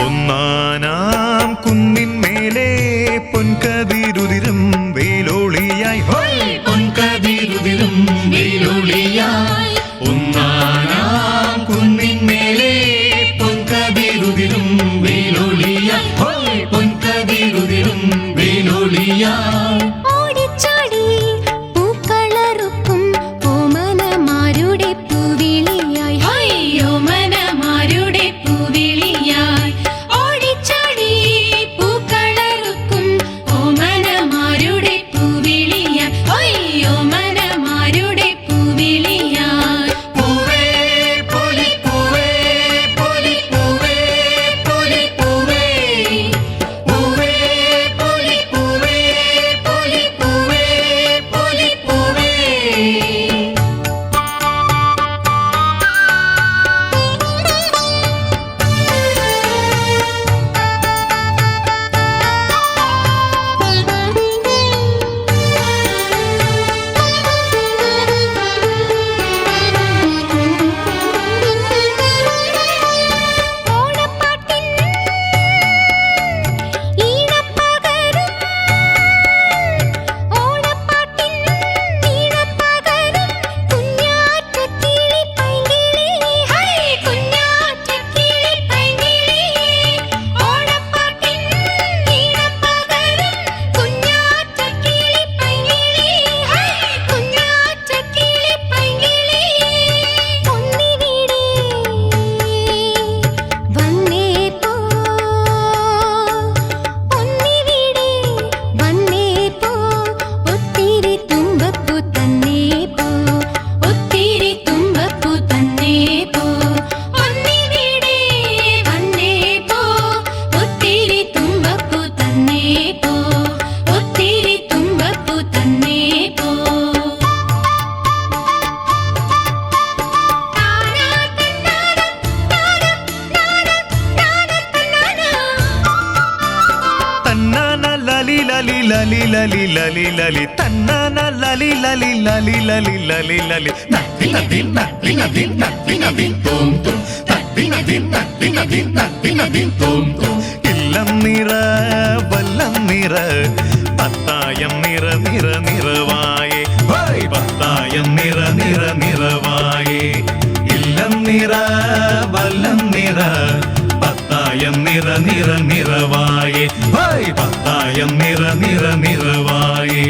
ഒന്നാനാം കുന്നിന്മേലെ പൊൻകതിരുതിരും വെയിലോളിയായി പൊൻകതിരുതിരും വെയിലോളിയായി ഒന്നാനാം കുന്നിന്മേലെ പൊൻകതിരുതിരും വെയിലോളിയായി പൊൻകതിരുതിരും വെയിലോളിയായി lali lali lali lali tannana lali lali lali lali lali lali natina din natina din natina din tum tum natina din natina din natina din tum tum illam nira vallam nira pattayam nira nira niravaye hoy pattayam nira nira niravaye illam nira vallam nira പത്തായം നിറ നിറ നിറവായേ പത്തായം നിറ നിറ നിറവായേ